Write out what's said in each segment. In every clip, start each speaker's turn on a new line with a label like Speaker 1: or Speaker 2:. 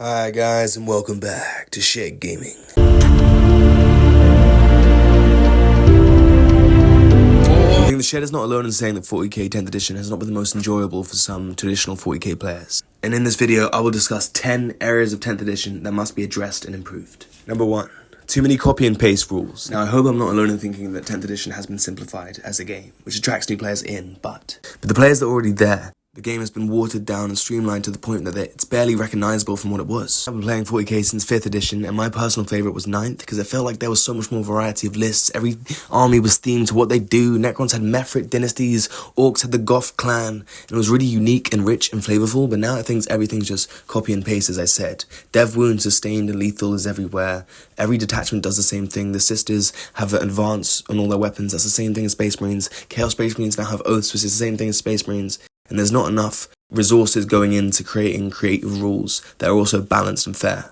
Speaker 1: Hi guys, and welcome back to Shed Gaming. I think the Shed is not alone in saying that 40k 10th edition has not been the most enjoyable for some traditional 40k players. And in this video, I will discuss 10 areas of 10th edition that must be addressed and improved. Number 1. Too many copy and paste rules. Now I hope I'm not alone in thinking that 10th edition has been simplified as a game, which attracts new players in, but the players that are already there, the game has been watered down and streamlined to the point that it's barely recognizable from what it was. I've been playing 40k since 5th edition, and my personal favourite was 9th, because it felt like there was so much more variety of lists. Every army was themed to what they do. Necrons had Mefrit dynasties, Orcs had the Goth clan, and it was really unique and rich and flavourful, but now I think everything's just copy and paste, as I said. Dev wound, sustained, and lethal is everywhere. Every detachment does the same thing. The Sisters have an advance on all their weapons. That's the same thing as Space Marines. Chaos Space Marines now have Oaths, which is the same thing as Space Marines. And there's not enough resources going into creating creative rules that are also balanced and fair.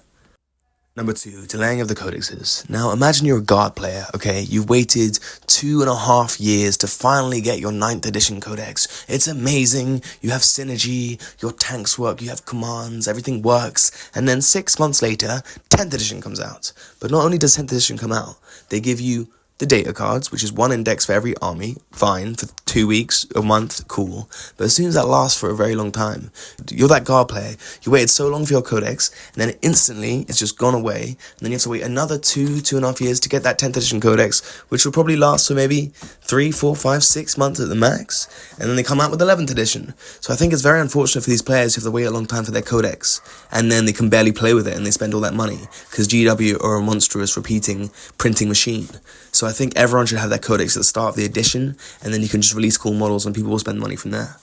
Speaker 1: Number 2, delaying of the codexes. Now imagine you're a guard player, okay? You've waited 2.5 years to finally get your 9th edition codex. It's amazing, you have synergy, your tanks work, you have commands, everything works. And then 6 months later, 10th edition comes out. But not only does 10th edition come out, they give you the data cards, which is one index for every army, fine, for 2 weeks, a month, cool. But as soon as that lasts for a very long time, you're that guard player, you waited so long for your codex, and then instantly it's just gone away, and then you have to wait another 2.5 years to get that 10th edition codex, which will probably last for maybe 3, 4, 5, 6 months at the max, and then they come out with 11th edition. So I think it's very unfortunate for these players who have to wait a long time for their codex, and then they can barely play with it, and they spend all that money, because GW are a monstrous repeating printing machine. So I think everyone should have their codex at the start of the edition, and then you can just release cool models and people will spend money from there.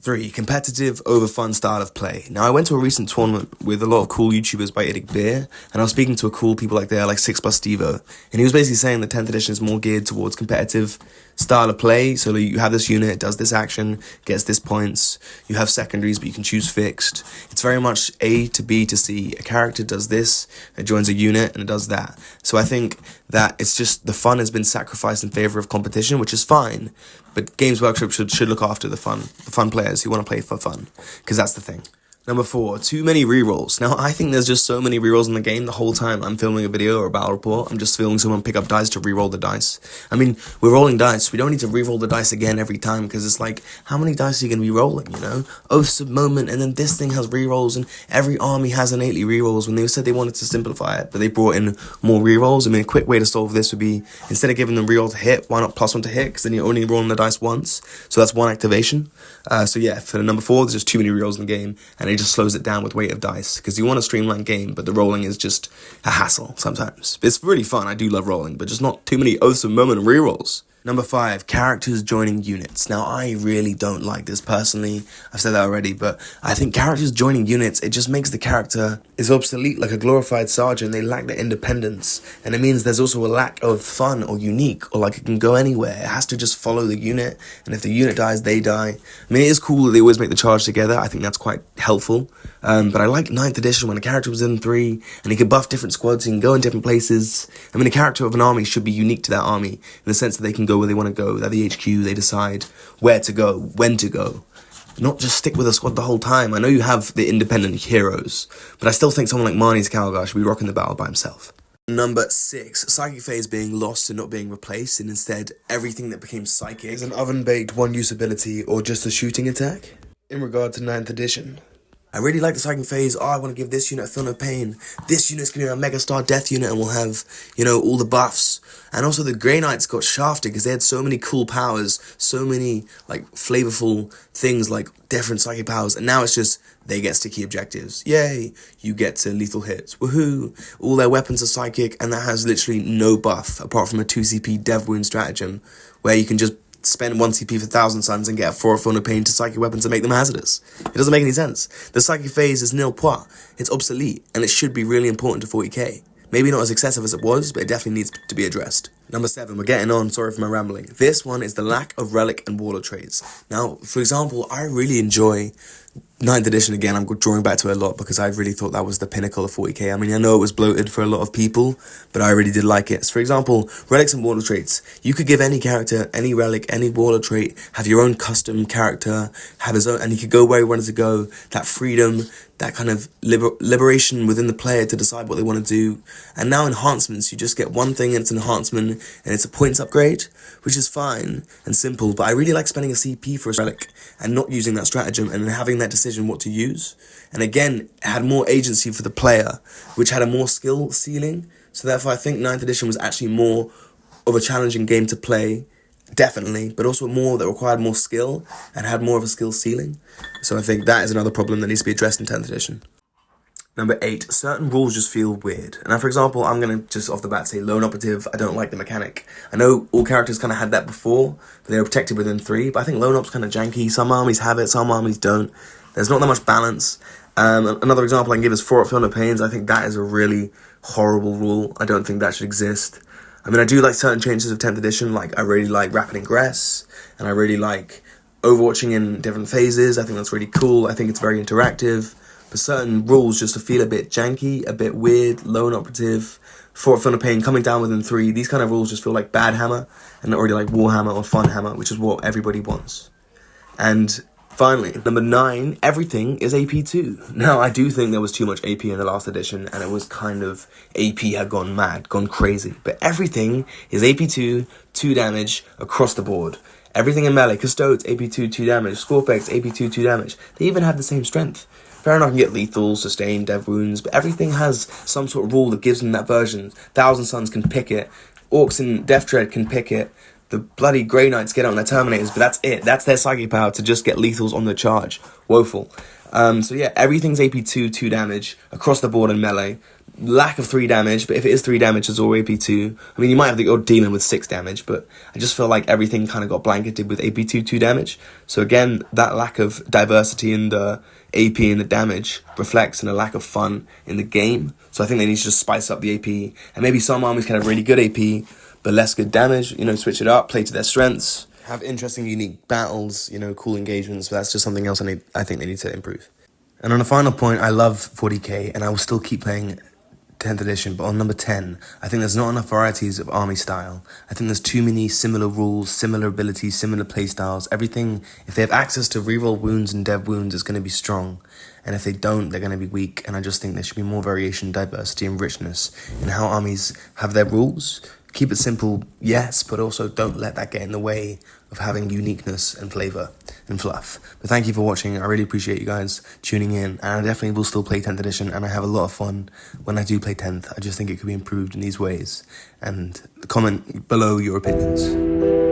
Speaker 1: 3. Competitive over fun style of play. Now I went to a recent tournament with a lot of cool YouTubers by Idic Beer, and I was speaking to a cool people like there, like 6+ Stevo, and he was basically saying that 10th edition is more geared towards competitive style of play. So you have this unit, it does this action, gets this points, you have secondaries but you can choose fixed. It's very much A to B to C. A character does this, it joins a unit, and it does that. So I think that it's just the fun has been sacrificed in favour of competition, which is fine, but Games Workshop should look after the fun players who want to play for fun, because that's the thing. Number 4, too many rerolls. Now, I think there's just so many rerolls in the game. The whole time I'm filming a video or a battle report, I'm just filming someone pick up dice to reroll the dice. I mean, we're rolling dice. We don't need to reroll the dice again every time, because it's like, how many dice are you going to be rolling, you know? Oaths of Moment, and then this thing has rerolls, and every army has innately rerolls. When they said they wanted to simplify it, but they brought in more rerolls. I mean, a quick way to solve this would be, instead of giving them reroll to hit, why not +1 to hit? Because then you're only rolling the dice once. So that's one activation. So yeah, for number 4, there's just too many rerolls in the game, and it just slows it down with weight of dice, because you want a streamlined game, but the rolling is just a hassle sometimes. It's really fun, I do love rolling, but just not too many Oaths of Moment and rerolls. Number 5, characters joining units. Now, I really don't like this personally. I've said that already, but I think characters joining units, it just makes the character is obsolete, like a glorified sergeant. They lack the independence, and it means there's also a lack of fun or unique, or like it can go anywhere. It has to just follow the unit, and if the unit dies, they die. I mean, it is cool that they always make the charge together. I think that's quite helpful. But I like 9th edition when a character was in 3, and he could buff different squads, he can go in different places. I mean, a character of an army should be unique to that army, in the sense that they can go where they want to go. They're the HQ, they decide where to go, when to go. Not just stick with a squad the whole time. I know you have the independent heroes, but I still think someone like Marnie's Calgar should be rocking the battle by himself. Number 6, Psychic Phase being lost and not being replaced, and instead everything that became Psychic is an oven-baked one-use ability or just a shooting attack. In regard to 9th edition, I really like the Psychic Phase. I want to give this unit a Feel No Pain. This unit's going to be a Megastar Death unit and we'll have, all the buffs. And also the Grey Knights got shafted because they had so many cool powers, so many, flavorful things like different psychic powers. And now it's just, they get sticky objectives. Yay! You get to lethal hits. Woohoo! All their weapons are psychic, and that has literally no buff apart from a 2 CP Dev Wound stratagem, where you can just spend 1 CP for 1,000 Suns and get a 4 Feel No Pain to psychic weapons and make them hazardous. It doesn't make any sense. The Psychic Phase is nil pois. It's obsolete, and it should be really important to 40k. Maybe not as excessive as it was, but it definitely needs to be addressed. Number 7, we're getting on, sorry for my rambling. This one is the lack of Relic and Warlord traits. Now, for example, I really enjoy 9th edition again. I'm drawing back to it a lot because I really thought that was the pinnacle of 40k. I mean, I know it was bloated for a lot of people, but I really did like it. So for example, Relics and Warlord traits. You could give any character, any Relic, any Warlord trait, have your own custom character, have his own, and he could go where he wanted to go. That freedom, that kind of liberation within the player to decide what they want to do. And now enhancements, you just get one thing and it's an enhancement and it's a points upgrade, which is fine and simple, but I really like spending a CP for a Relic and not using that stratagem and having that decision what to use. And again, it had more agency for the player, which had a more skill ceiling. So therefore I think 9th edition was actually more of a challenging game to play, definitely, but also more that required more skill and had more of a skill ceiling. So I think that is another problem that needs to be addressed in 10th edition. Number 8, certain rules just feel weird. And now, for example, I'm going to just off the bat say Lone Operative, I don't like the mechanic. I know all characters kind of had that before, but they were protected within 3, but I think Lone Op's kind of janky. Some armies have it, some armies don't. There's not that much balance. Another example I can give is Fort Feel No Pains. I think that is a really horrible rule. I don't think that should exist. I mean, I do like certain changes of 10th edition, like I really like Rapid Ingress, and I really like overwatching in different phases. I think that's really cool. I think it's very interactive. But certain rules just to feel a bit janky, a bit weird, Lone Operative, Fort Feel No Pain, coming down within 3. These kind of rules just feel like bad hammer, and not really like Warhammer or fun hammer, which is what everybody wants. And finally, number 9, everything is AP2. Now, I do think there was too much AP in the last edition, and it was kind of, AP had gone mad, gone crazy. But everything is AP2, 2 damage, across the board. Everything in melee, Custodes, AP2, 2 damage, Scorpex, AP2, 2 damage. They even have the same strength. Fair enough, I can get lethal, sustain, dev wounds, but everything has some sort of rule that gives them that version. Thousand Suns can pick it, Orcs in Death Dread can pick it, the bloody Grey Knights get it on their Terminators, but that's it. That's their psychic power to just get lethals on the charge. Woeful. So yeah, everything's AP2, 2 damage, across the board in melee. Lack of 3 damage, but if it is 3 damage, it's all AP2. I mean, you might have the odd demon with 6 damage, but I just feel like everything kind of got blanketed with AP2, 2 damage. So again, that lack of diversity in the AP and the damage reflects in a lack of fun in the game. So I think they need to just spice up the AP. And maybe some armies can have really good AP, but less good damage. You know, switch it up, play to their strengths. Have interesting, unique battles, you know, cool engagements. But that's just something else I think they need to improve. And on a final point, I love 40k, and I will still keep playing 10th edition, but on number 10, I think there's not enough varieties of army style. I think there's too many similar rules, similar abilities, similar playstyles. Everything, if they have access to reroll wounds and dev wounds, it's going to be strong. And if they don't, they're going to be weak. And I just think there should be more variation, diversity, and richness in how armies have their rules. Keep it simple, yes, but also don't let that get in the way of having uniqueness and flavour and fluff. But thank you for watching. I really appreciate you guys tuning in. And I definitely will still play 10th edition, and I have a lot of fun when I do play 10th. I just think it could be improved in these ways. And comment below your opinions.